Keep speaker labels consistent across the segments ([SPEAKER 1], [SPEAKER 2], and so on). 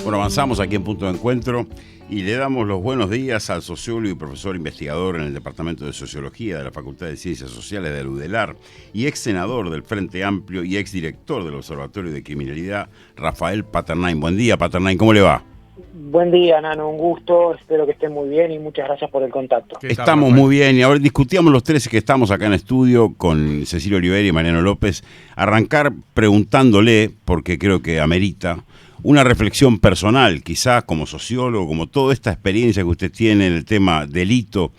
[SPEAKER 1] Bueno, avanzamos aquí en Punto de Encuentro y le damos los buenos días al sociólogo y profesor investigador en el Departamento de Sociología de la Facultad de Ciencias Sociales de la UDELAR y ex senador del Frente Amplio y ex director del Observatorio de Criminalidad, Rafael Paternain. Buen día, Paternain, ¿cómo le va?
[SPEAKER 2] Buen día, Nano, un gusto, espero que estén muy bien y muchas gracias por el contacto.
[SPEAKER 1] Estamos muy bien y ahora discutíamos los tres que estamos acá en estudio con Cecilio Oliveri y Mariano López, arrancar preguntándole, porque creo que amerita, una reflexión personal, quizás como sociólogo, como toda esta experiencia que usted tiene en el tema delito,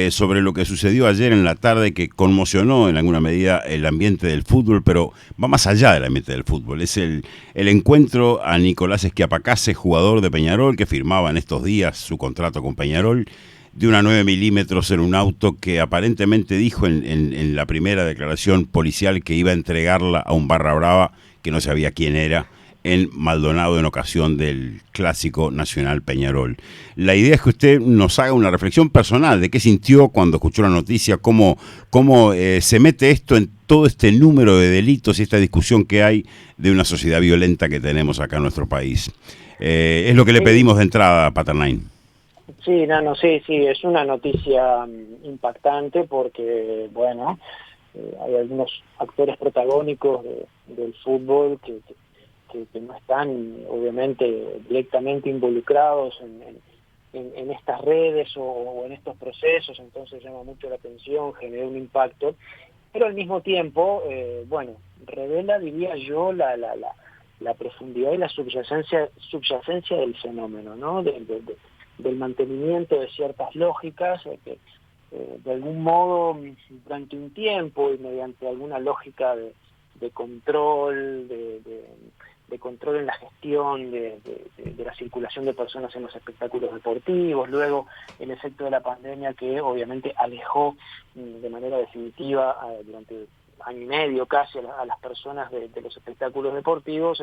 [SPEAKER 1] sobre lo que sucedió ayer en la tarde que conmocionó en alguna medida el ambiente del fútbol, pero va más allá del ambiente del fútbol. Es el encuentro a Nicolás Schiapacase, jugador de Peñarol, que firmaba en estos días su contrato con Peñarol, de una 9 milímetros en un auto que aparentemente dijo en la primera declaración policial que iba a entregarla a un barra brava que no sabía quién era, en Maldonado en ocasión del Clásico Nacional Peñarol. La idea es que usted nos haga una reflexión personal de qué sintió cuando escuchó la noticia, cómo se mete esto en todo este número de delitos y esta discusión que hay de una sociedad violenta que tenemos acá en nuestro país. Es lo que le pedimos de entrada, Paternain.
[SPEAKER 2] Sí, Nano, sí, es una noticia impactante porque, bueno, hay algunos actores protagónicos del fútbol que no están obviamente directamente involucrados en estas redes o en estos procesos, entonces llama mucho la atención, genera un impacto, pero al mismo tiempo, bueno, revela, diría yo, la profundidad y la subyacencia del fenómeno, ¿no? Del mantenimiento de ciertas lógicas que de algún modo durante un tiempo y mediante alguna lógica de control, de control en la gestión de la circulación de personas en los espectáculos deportivos, luego el efecto de la pandemia que obviamente alejó de manera definitiva durante año y medio casi a las personas de los espectáculos deportivos,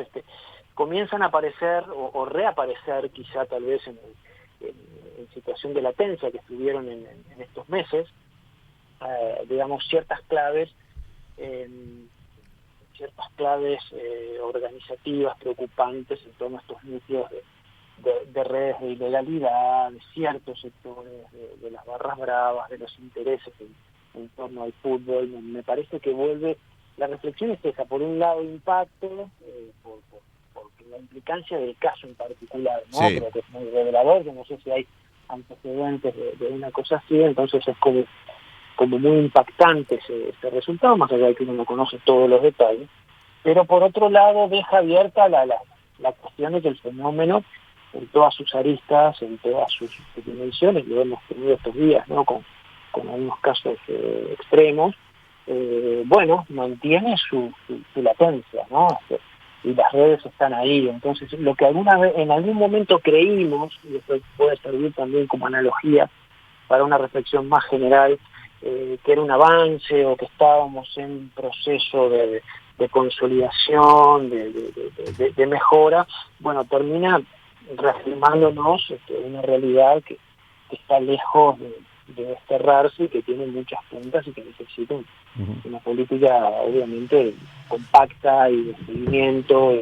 [SPEAKER 2] comienzan a aparecer o reaparecer quizá tal vez en situación de latencia que estuvieron en estos meses, digamos ciertas claves organizativas preocupantes en torno a estos núcleos de redes de ilegalidad, de ciertos sectores, de las barras bravas, de los intereses en torno al fútbol. Me parece que vuelve, la reflexión es esa, por un lado impacto, por la implicancia del caso en particular, ¿no?
[SPEAKER 1] Sí.
[SPEAKER 2] Creo que es muy revelador, que no sé si hay antecedentes de una cosa así, entonces es como muy impactante ese resultado, más allá de que uno no conoce todos los detalles, pero por otro lado deja abierta la cuestión de que el fenómeno, en todas sus aristas, en todas sus dimensiones, lo hemos tenido estos días, ¿no? Con algunos casos extremos, bueno, mantiene su latencia, ¿no? Y las redes están ahí, entonces lo que alguna vez, en algún momento creímos, y esto puede servir también como analogía para una reflexión más general, que era un avance o que estábamos en proceso de consolidación, de mejora, bueno, termina reafirmándonos una realidad que está lejos de desterrarse y que tiene muchas puntas y que necesita una política obviamente compacta y de seguimiento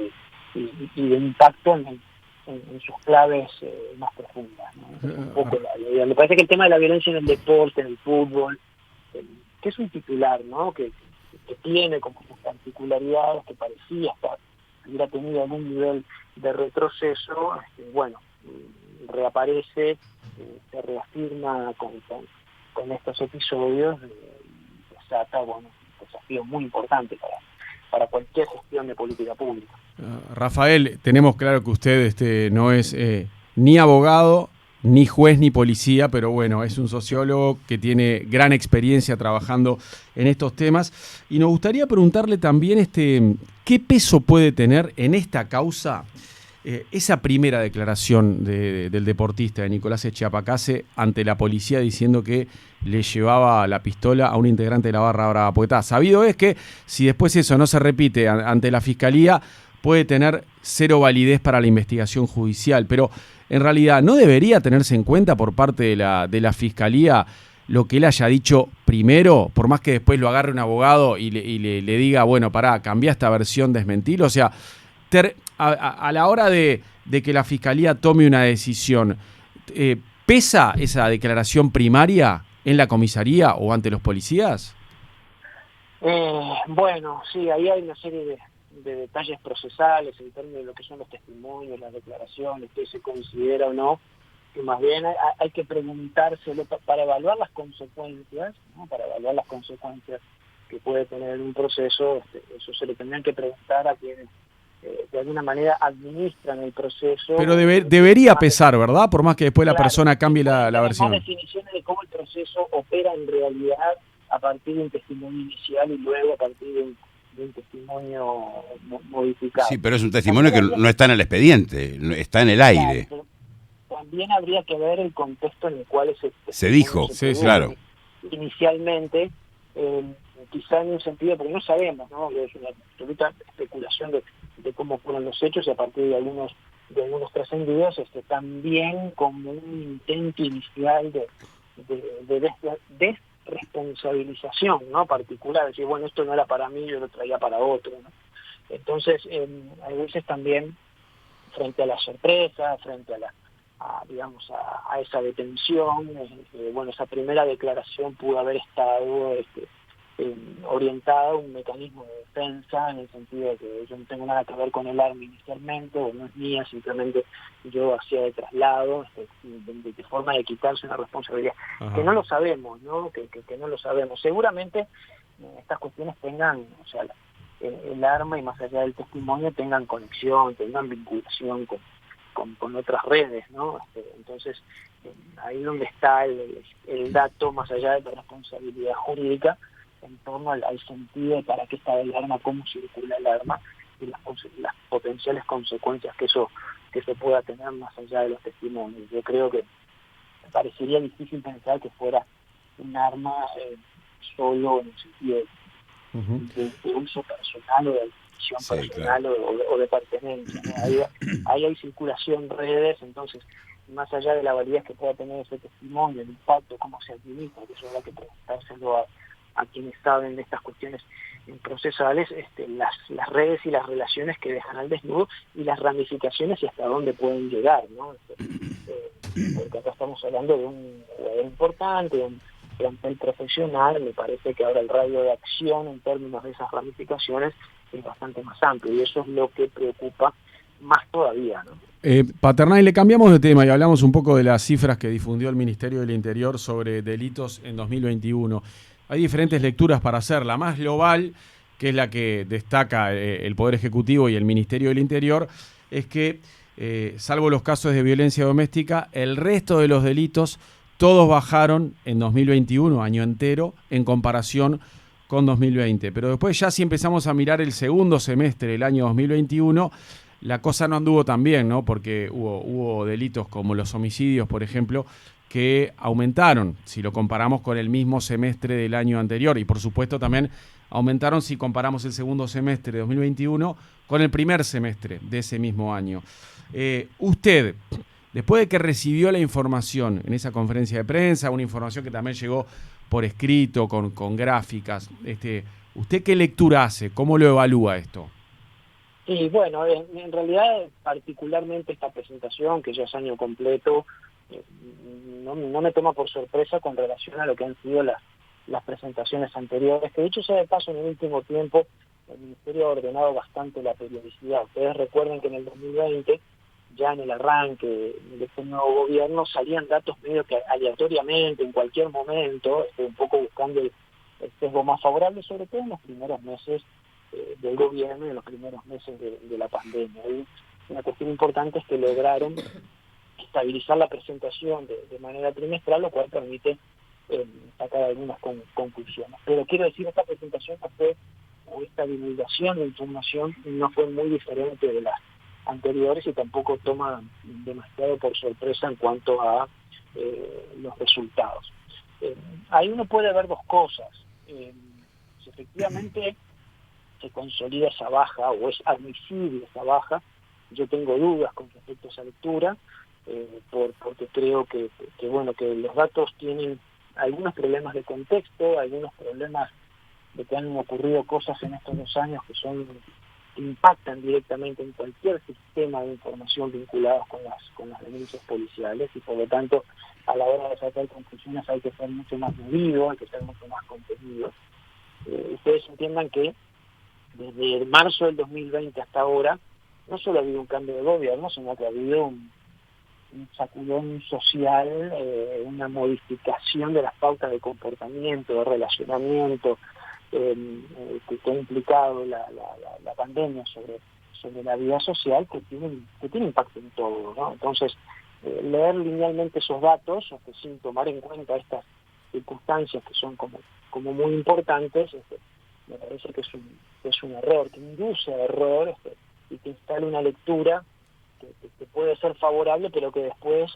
[SPEAKER 2] y de impacto en sus claves más profundas, ¿no? Un poco me parece que el tema de la violencia en el deporte, en el fútbol, que es un titular, ¿no? que tiene como sus particularidades, que parecía hubiera tenido algún nivel de retroceso, bueno, reaparece, se reafirma con estos episodios, desata, bueno, un desafío muy importante para cualquier gestión de política pública.
[SPEAKER 3] Rafael, tenemos claro que usted no es ni abogado, ni juez, ni policía, pero bueno, es un sociólogo que tiene gran experiencia trabajando en estos temas. Y nos gustaría preguntarle también qué peso puede tener en esta causa esa primera declaración del deportista, de Nicolás Schiapacase, ante la policía diciendo que le llevaba la pistola a un integrante de la barra brava. Porque sabido es que si después eso no se repite ante la fiscalía, puede tener cero validez para la investigación judicial, pero en realidad no debería tenerse en cuenta por parte de la fiscalía lo que él haya dicho primero, por más que después lo agarre un abogado y le diga, bueno, pará, cambiá esta versión, desmentilo. O sea, a la hora de que la Fiscalía tome una decisión, ¿pesa esa declaración primaria en la comisaría o ante los policías?
[SPEAKER 2] Bueno, sí, ahí hay una serie de detalles procesales en términos de lo que son los testimonios, las declaraciones, qué se considera o no, que más bien hay que preguntárselo para evaluar las consecuencias, ¿no? Para evaluar las consecuencias que puede tener un proceso, eso se le tendrían que preguntar a quienes de alguna manera administran el proceso.
[SPEAKER 3] Pero debería pesar, ¿verdad? Por más que después la persona cambie la versión.
[SPEAKER 2] Más definiciones de cómo el proceso opera en realidad a partir de un testimonio inicial y luego a partir de un testimonio modificado.
[SPEAKER 1] Sí, pero es un testimonio que no está en el expediente, está en el aire.
[SPEAKER 2] Claro, también habría que ver el contexto en el cual
[SPEAKER 1] se dijo,
[SPEAKER 3] sí,
[SPEAKER 1] claro.
[SPEAKER 2] Inicialmente, quizá en un sentido, porque no sabemos, ¿no? Es una absoluta especulación de cómo fueron los hechos y a partir de algunos trascendidos, también como un intento inicial de desresponsabilización, ¿no? Particular, decir, bueno, esto no era para mí, yo lo traía para otro, ¿no? Entonces, a veces también, frente a la sorpresa, frente a esa detención, bueno, esa primera declaración pudo haber estado orientada a un mecanismo de defensa, en el sentido de que yo no tengo nada que ver con el arma inicialmente, o no es mía, simplemente yo hacía de traslado, de forma de quitarse una responsabilidad. Ajá. Que no lo sabemos, ¿no? Que no lo sabemos. Seguramente estas cuestiones tengan, o sea, el arma y más allá del testimonio tengan conexión, tengan vinculación con otras redes, ¿no? Entonces, ahí donde está el dato, más allá de la responsabilidad jurídica, en torno al sentido de para qué está el arma, cómo circula el arma y las potenciales consecuencias que eso pueda tener más allá de los testimonios. Yo creo que me parecería difícil pensar que fuera un arma solo en el sentido de uso personal o de adquisición personal, claro, o de pertenencia, ¿no? Ahí hay circulación redes, entonces más allá de la validez que pueda tener ese testimonio, el impacto, cómo se administra, que eso habrá que preguntárselo a quienes saben de estas cuestiones procesales, las redes y las relaciones que dejan al desnudo y las ramificaciones y hasta dónde pueden llegar, ¿no? Porque acá estamos hablando de un jugador importante, de un plantel profesional. Me parece que ahora el radio de acción en términos de esas ramificaciones es bastante más amplio y eso es lo que preocupa más todavía, ¿no?
[SPEAKER 3] Paternal, le cambiamos de tema y hablamos un poco de las cifras que difundió el Ministerio del Interior sobre delitos en 2021. Hay diferentes lecturas para hacer. La más global, que es la que destaca el Poder Ejecutivo y el Ministerio del Interior, es que, salvo los casos de violencia doméstica, el resto de los delitos todos bajaron en 2021, año entero, en comparación con 2020. Pero después ya si empezamos a mirar el segundo semestre del año 2021, la cosa no anduvo tan bien, ¿no? Porque hubo delitos como los homicidios, por ejemplo, que aumentaron si lo comparamos con el mismo semestre del año anterior. Y por supuesto también aumentaron si comparamos el segundo semestre de 2021 con el primer semestre de ese mismo año. Usted, después de que recibió la información en esa conferencia de prensa, una información que también llegó por escrito, con gráficas, ¿usted qué lectura hace? ¿Cómo lo evalúa esto?
[SPEAKER 2] Y bueno, en realidad particularmente esta presentación, que ya es año completo, no me toma por sorpresa con relación a lo que han sido las presentaciones anteriores, que dicho sea de paso, en el último tiempo el Ministerio ha ordenado bastante la periodicidad. Ustedes recuerden que en el 2020, ya en el arranque de este nuevo gobierno, salían datos medio que aleatoriamente, en cualquier momento, un poco buscando el sesgo más favorable, sobre todo en los primeros meses del gobierno y en los primeros meses de la pandemia. Y una cuestión importante es que lograron estabilizar la presentación de manera trimestral, lo cual permite sacar algunas conclusiones. Pero quiero decir, esta presentación o esta divulgación de información no fue muy diferente de las anteriores y tampoco toma demasiado por sorpresa en cuanto a los resultados. Ahí uno puede ver dos cosas. Si efectivamente se consolida esa baja o es admisible esa baja, yo tengo dudas con respecto a esa lectura, porque creo que los datos tienen algunos problemas de contexto, algunos problemas de que han ocurrido cosas en estos 2 años que son que impactan directamente en cualquier sistema de información vinculados con las denuncias policiales, y por lo tanto a la hora de sacar conclusiones hay que ser mucho más medido, hay que ser mucho más contenido. Ustedes entiendan que desde marzo del 2020 hasta ahora no solo ha habido un cambio de gobierno, sino que ha habido un sacudón social, una modificación de las pautas de comportamiento, de relacionamiento, que ha implicado la pandemia sobre la vida social, que tiene impacto en todo, ¿no? Entonces, leer linealmente esos datos, sin tomar en cuenta estas circunstancias que son como muy importantes, me parece que es un error, que induce a error, y que instala una lectura que puede ser favorable, pero que después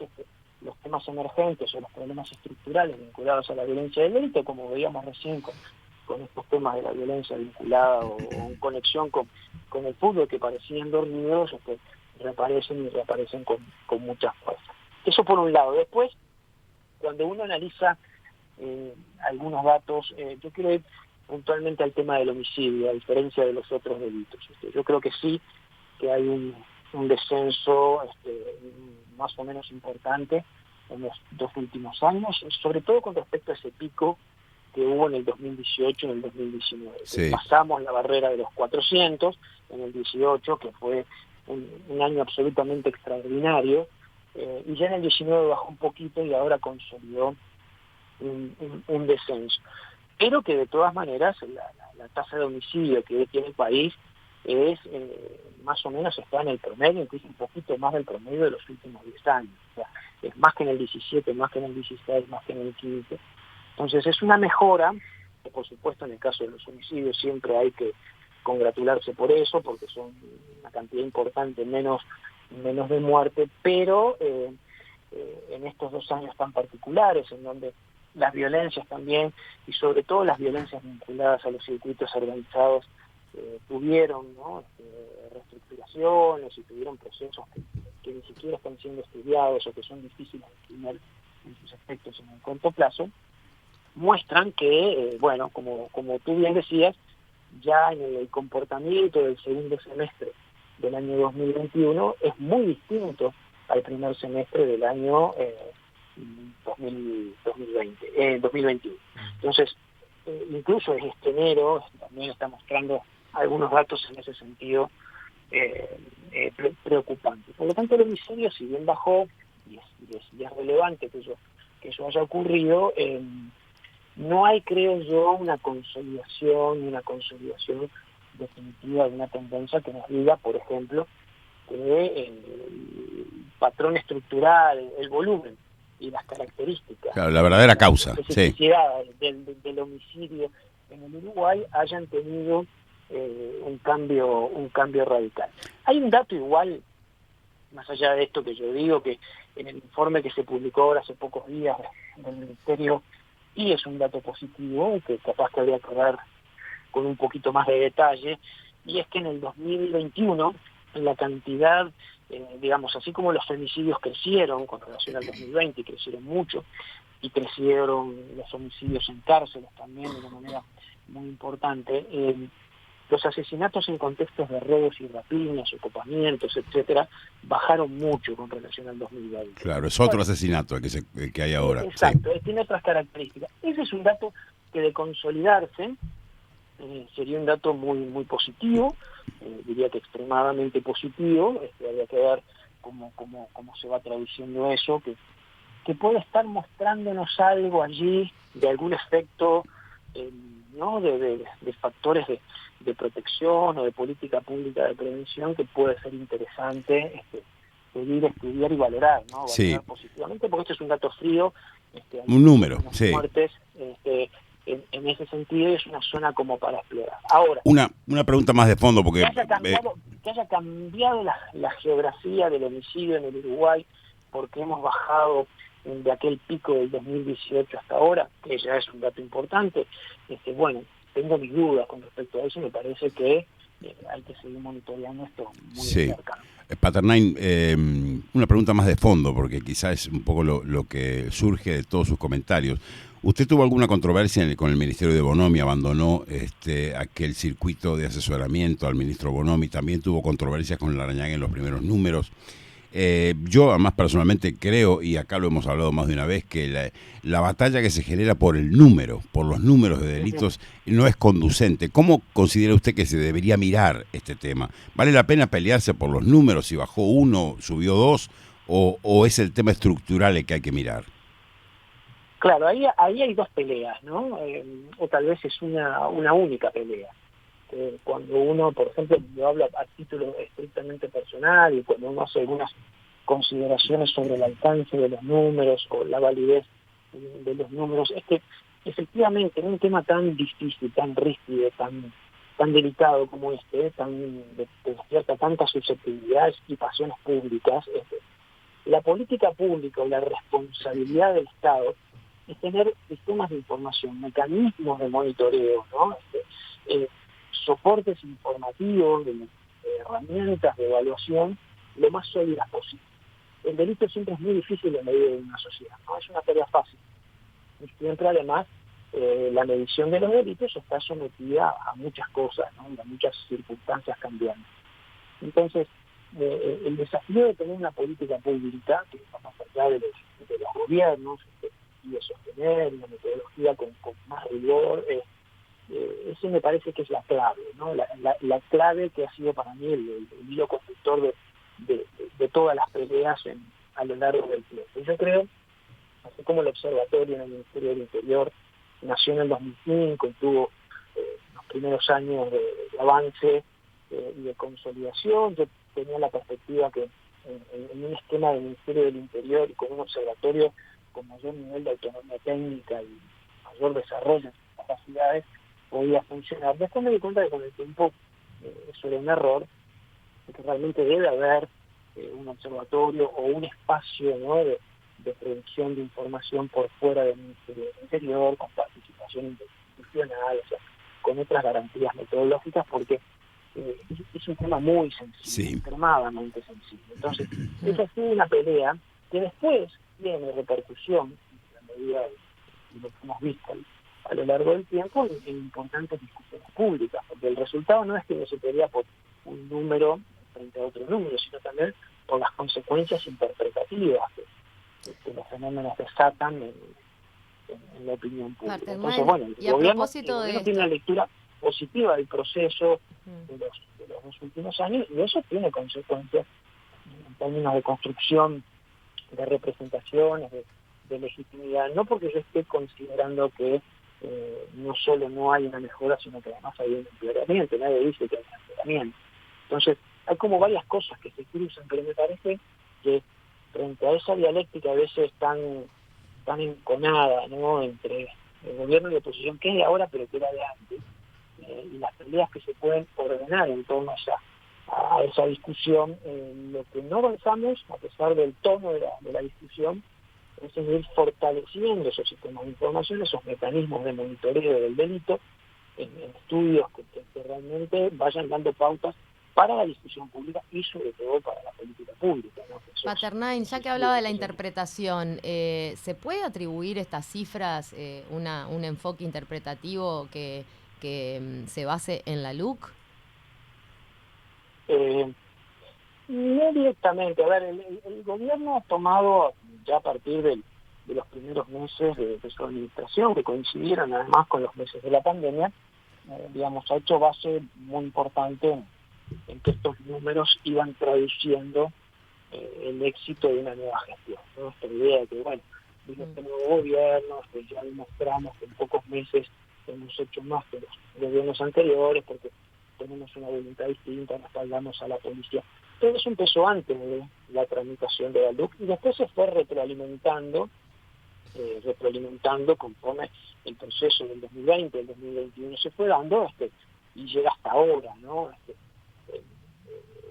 [SPEAKER 2] los temas emergentes o los problemas estructurales vinculados a la violencia del delito, como veíamos recién con estos temas de la violencia vinculada o en conexión con el fútbol, que parecían dormidos, reaparecen con mucha fuerza. Eso por un lado. Después, cuando uno analiza algunos datos, yo quiero ir puntualmente al tema del homicidio, a diferencia de los otros delitos. Yo creo que sí, que hay un descenso más o menos importante en los 2 últimos años, sobre todo con respecto a ese pico que hubo en el 2018 y en el 2019.
[SPEAKER 1] Sí.
[SPEAKER 2] Pasamos la barrera de los 400 en el 18, que fue un año absolutamente extraordinario, y ya en el 19 bajó un poquito y ahora consolidó un descenso. Pero que de todas maneras la tasa de homicidio que tiene el país es más o menos está en el promedio, incluso un poquito más del promedio de los últimos 10 años. O sea, es más que en el 17, más que en el 16, más que en el 15. Entonces es una mejora, que por supuesto en el caso de los homicidios siempre hay que congratularse por eso, porque son una cantidad importante menos de muerte, pero en estos 2 años tan particulares, en donde las violencias también, y sobre todo las violencias vinculadas a los circuitos organizados, tuvieron, ¿no?, reestructuraciones y tuvieron procesos que ni siquiera están siendo estudiados o que son difíciles de estimar en sus efectos en el corto plazo, muestran que, bueno, como tú bien decías, ya en el comportamiento del segundo semestre del año 2021 es muy distinto al primer semestre del año 2021. Entonces, incluso este enero también está mostrando algunos datos en ese sentido preocupantes. Por lo tanto, el homicidio, si bien bajó, y es relevante que eso haya ocurrido, no hay, creo yo, una consolidación definitiva de una tendencia que nos diga, por ejemplo, que el patrón estructural, el volumen y las características,
[SPEAKER 1] claro, la verdadera causa,
[SPEAKER 2] la especificidad del homicidio en el Uruguay hayan tenido un cambio radical. Hay un dato igual, más allá de esto que yo digo, que en el informe que se publicó ahora hace pocos días del Ministerio, y es un dato positivo, que capaz que habría que ver con un poquito más de detalle, y es que en el 2021, la cantidad, digamos, así como los femicidios crecieron con relación al 2020, y crecieron mucho, y crecieron los homicidios en cárceles también de una manera muy importante, los asesinatos en contextos de robos y rapiñas, ocupamientos, etcétera, bajaron mucho con relación al 2020.
[SPEAKER 1] Claro, es otro asesinato el que hay ahora.
[SPEAKER 2] Exacto,
[SPEAKER 1] sí.
[SPEAKER 2] Tiene otras características. Ese es un dato que, de consolidarse, sería un dato muy positivo, diría que extremadamente positivo. Habría que ver cómo se va traduciendo eso, que puede estar mostrándonos algo allí de algún efecto, ¿no?, de factores de protección o de política pública de prevención que puede ser interesante seguir, estudiar y valorar, ¿no? Valorar
[SPEAKER 1] Sí.
[SPEAKER 2] positivamente, porque esto es un dato frío.
[SPEAKER 1] Un número, sí.
[SPEAKER 2] Muertes, en ese sentido es una zona como para explorar. Ahora,
[SPEAKER 1] una pregunta más de fondo, porque
[SPEAKER 2] que haya cambiado la geografía del homicidio en el Uruguay, porque hemos bajado de aquel pico del 2018 hasta ahora, que ya es un dato importante. Bueno, tengo mis dudas con respecto a eso, me parece que hay que seguir monitoreando esto muy cercano.
[SPEAKER 1] Paternine, una pregunta más de fondo, porque quizás es un poco lo que surge de todos sus comentarios. ¿Usted tuvo alguna controversia con el Ministerio de Bonomi? Abandonó aquel circuito de asesoramiento al ministro Bonomi. También tuvo controversias con Larrañaga en los primeros números. Yo además personalmente creo, y acá lo hemos hablado más de una vez, que la batalla que se genera por los números de delitos, no es conducente. ¿Cómo considera usted que se debería mirar este tema? ¿Vale la pena pelearse por los números, si bajó 1, subió 2, o es el tema estructural el que hay que mirar?
[SPEAKER 2] Claro, ahí hay dos peleas, ¿no? O tal vez es una única pelea. Cuando uno, por ejemplo, yo hablo a título estrictamente personal y cuando uno hace algunas consideraciones sobre el alcance de los números o la validez de los números, es que efectivamente en un tema tan difícil, tan rígido, tan delicado como despierta tantas susceptibilidades y pasiones públicas, la política pública o la responsabilidad del Estado es tener sistemas de información, mecanismos de monitoreo, ¿no? Soportes informativos, herramientas de evaluación lo más sólidas posible. El delito siempre es muy difícil en medio de una sociedad, no es una tarea fácil. Y siempre además la medición de los delitos está sometida a muchas cosas, ¿no? Y a muchas circunstancias cambiantes. Entonces, el desafío de tener una política pública que va más allá de los gobiernos y de sostener una metodología con más rigor, ese me parece que es la clave, ¿no? La clave que ha sido para mí el hilo conductor de todas las peleas a lo largo del tiempo. Yo creo, así como el observatorio en el Ministerio del Interior nació en el 2005 y tuvo los primeros años de avance y de consolidación, yo tenía la perspectiva que en un esquema del Ministerio del Interior y con un observatorio con mayor nivel de autonomía técnica y mayor desarrollo de sus capacidades, podía funcionar. Después me di cuenta que con el tiempo eso era un error, que realmente debe haber un observatorio o un espacio, ¿no?, de producción de información por fuera del Ministerio del Interior, con participación institucional, o sea, con otras garantías metodológicas, porque es un tema muy sensible, extremadamente sensible. Entonces, esa ha sido una pelea que después tiene repercusión, en la medida de lo que hemos visto a lo largo del tiempo, en importantes discusiones públicas, porque el resultado no es que no se pelea por un número frente a otro número, sino también por las consecuencias interpretativas que los fenómenos desatan en la opinión pública. Entonces, bueno, el gobierno tiene una lectura positiva del proceso de los 2 últimos años, y eso tiene consecuencias en términos de construcción de representaciones, de legitimidad, no porque yo esté considerando que no solo no hay una mejora, sino que además hay un empeoramiento. Nadie dice que hay un empeoramiento. Entonces, hay como varias cosas que se cruzan, pero me parece que frente a esa dialéctica a veces tan enconada, ¿no?, entre el gobierno y la oposición, que es de ahora pero que era de antes, y las peleas que se pueden ordenar en torno a esa discusión, lo que no avanzamos, a pesar del tono de la discusión, es ir fortaleciendo esos sistemas de información, esos mecanismos de monitoreo del delito, en estudios que realmente vayan dando pautas para la discusión pública y sobre todo para la política pública, ¿no?
[SPEAKER 4] Paternain, ya que hablaba de la interpretación, ¿se puede atribuir estas cifras un enfoque interpretativo que se base en la LUC?
[SPEAKER 2] No directamente. A ver, el gobierno ha tomado, ya a partir de los primeros meses de su administración, que coincidieron además con los meses de la pandemia, ha hecho base muy importante en que estos números iban traduciendo el éxito de una nueva gestión, ¿no? Esta idea de que, bueno, vino este nuevo gobierno, que ya demostramos que en pocos meses hemos hecho más que los gobiernos anteriores, porque tenemos una voluntad distinta, respaldamos a la policía. Todo eso empezó antes de la tramitación de la LUC y después se fue retroalimentando conforme el proceso del 2020, el 2021 se fue dando y llega hasta ahora, ¿no?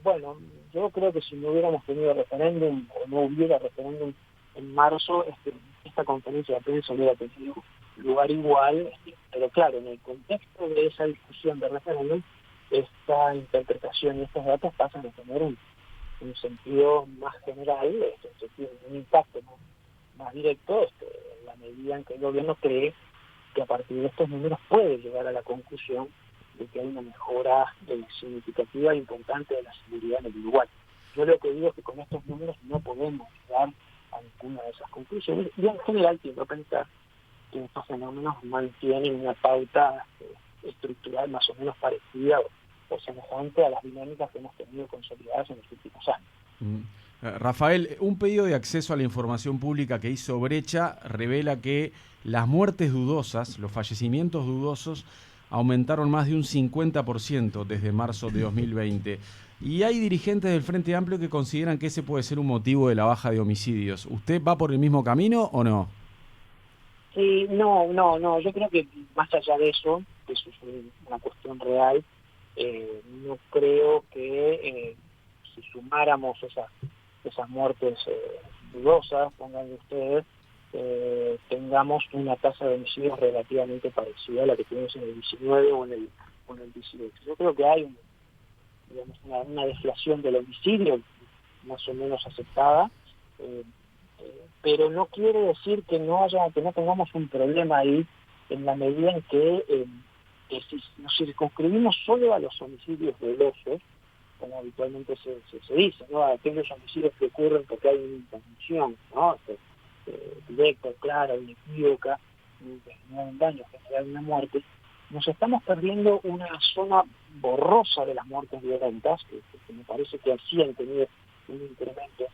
[SPEAKER 2] Bueno, yo creo que si no hubiéramos tenido referéndum o no hubiera referéndum en marzo, esta conferencia de prensa hubiera tenido lugar igual, pero claro, en el contexto de esa discusión de referéndum, esta interpretación y estos datos pasan a tener un sentido más general, un impacto más directo, en la medida en que el gobierno cree que a partir de estos números puede llegar a la conclusión de que hay una mejora significativa e importante de la seguridad en el Uruguay. Yo lo que digo es que con estos números no podemos llegar a ninguna de esas conclusiones, y en general quiero pensar que estos fenómenos mantienen una pauta estructural más o menos parecida o semejante a las dinámicas que hemos tenido consolidadas en los últimos años.
[SPEAKER 3] Rafael, un pedido de acceso a la información pública que hizo Brecha revela que las muertes dudosas, los fallecimientos dudosos, aumentaron más de un 50% desde marzo de 2020. Y hay dirigentes del Frente Amplio que consideran que ese puede ser un motivo de la baja de homicidios. ¿Usted va por el mismo camino o no?
[SPEAKER 2] Sí, no, yo creo que más allá de eso, que eso es una cuestión real, no creo que si sumáramos esas muertes dudosas, pónganle ustedes, tengamos una tasa de homicidios relativamente parecida a la que tuvimos en el 19 o en el 18. Yo creo que hay una deflación del homicidio más o menos aceptada, pero no quiere decir que no tengamos un problema ahí, en la medida en que si nos circunscribimos solo a los homicidios dolosos, como habitualmente se dice, ¿no? A aquellos homicidios que ocurren porque hay una intervención, ¿no? Directa, clara, inequívoca, que generan daño, generan una muerte, nos estamos perdiendo una zona borrosa de las muertes violentas, que me parece que así han tenido un incremento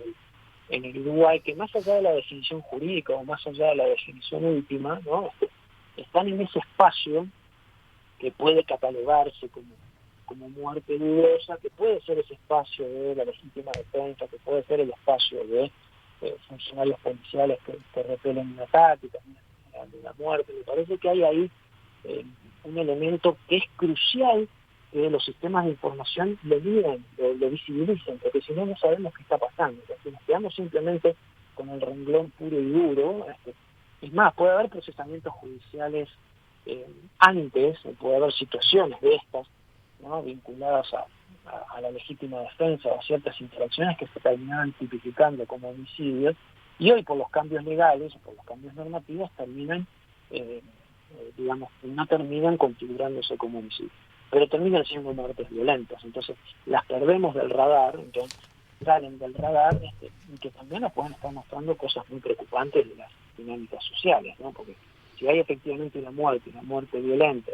[SPEAKER 2] en el Uruguay, que más allá de la definición jurídica o más allá de la definición última, ¿no? Están en ese espacio que puede catalogarse como muerte dudosa, que puede ser ese espacio de la legítima defensa, que puede ser el espacio de funcionarios policiales que repelen un ataque, también de la muerte. Me parece que hay ahí un elemento que es crucial que los sistemas de información lo miren, lo visibilicen, porque si no, no sabemos qué está pasando. Si nos quedamos simplemente con el renglón puro y duro, es más, puede haber procesamientos judiciales antes, puede haber situaciones de estas, ¿no? Vinculadas a la legítima defensa o a ciertas interacciones que se terminan tipificando como homicidios, y hoy por los cambios legales o por los cambios normativos terminan, no terminan configurándose como homicidios, pero terminan siendo muertes violentas. Entonces las perdemos del radar, entonces salen del radar, y que también nos pueden estar mostrando cosas muy preocupantes de las dinámicas sociales, ¿no? Porque si hay efectivamente una muerte violenta,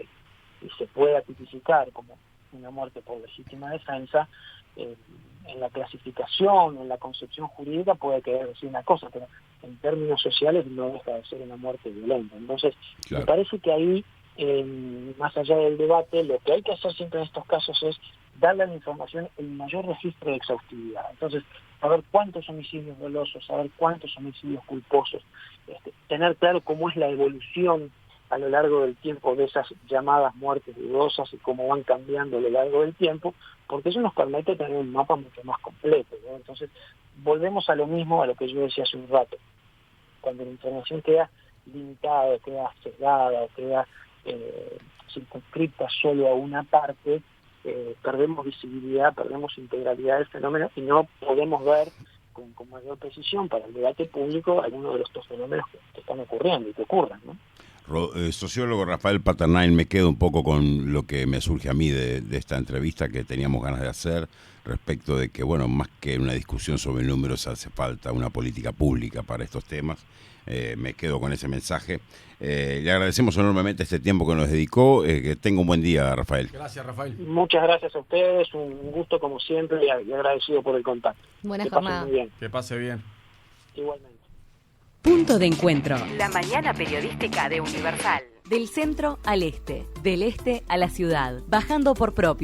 [SPEAKER 2] y se pueda tipificar como una muerte por legítima defensa, en la clasificación, en la concepción jurídica puede querer decir una cosa, pero en términos sociales no deja de ser una muerte violenta. Entonces, claro, me parece que ahí, más allá del debate, lo que hay que hacer siempre en estos casos es darle a la información el mayor registro de exhaustividad. Entonces, saber cuántos homicidios dolosos, saber cuántos homicidios culposos, tener claro cómo es la evolución a lo largo del tiempo de esas llamadas muertes dudosas y cómo van cambiando a lo largo del tiempo, porque eso nos permite tener un mapa mucho más completo, ¿no? Entonces, volvemos a lo mismo, a lo que yo decía hace un rato. Cuando la información queda limitada, queda sesgada, queda circunscripta solo a una parte, perdemos visibilidad, perdemos integralidad del fenómeno y no podemos ver con mayor precisión para el debate público algunos de estos fenómenos que están ocurriendo y que ocurran, ¿no?
[SPEAKER 1] Sociólogo Rafael Paternain, me quedo un poco con lo que me surge a mí de esta entrevista que teníamos ganas de hacer respecto de que, bueno, más que una discusión sobre números hace falta una política pública para estos temas. Me quedo con ese mensaje. Le agradecemos enormemente este tiempo que nos dedicó. Que tenga un buen día, Rafael.
[SPEAKER 3] Gracias, Rafael.
[SPEAKER 2] Muchas gracias a ustedes, un gusto como siempre y agradecido por el contacto.
[SPEAKER 4] Buena jornada.
[SPEAKER 2] Muy bien.
[SPEAKER 3] Que pase bien.
[SPEAKER 2] Igualmente.
[SPEAKER 5] Punto de encuentro. La mañana periodística de Universal. Del centro al este, del este a la ciudad, bajando por propio.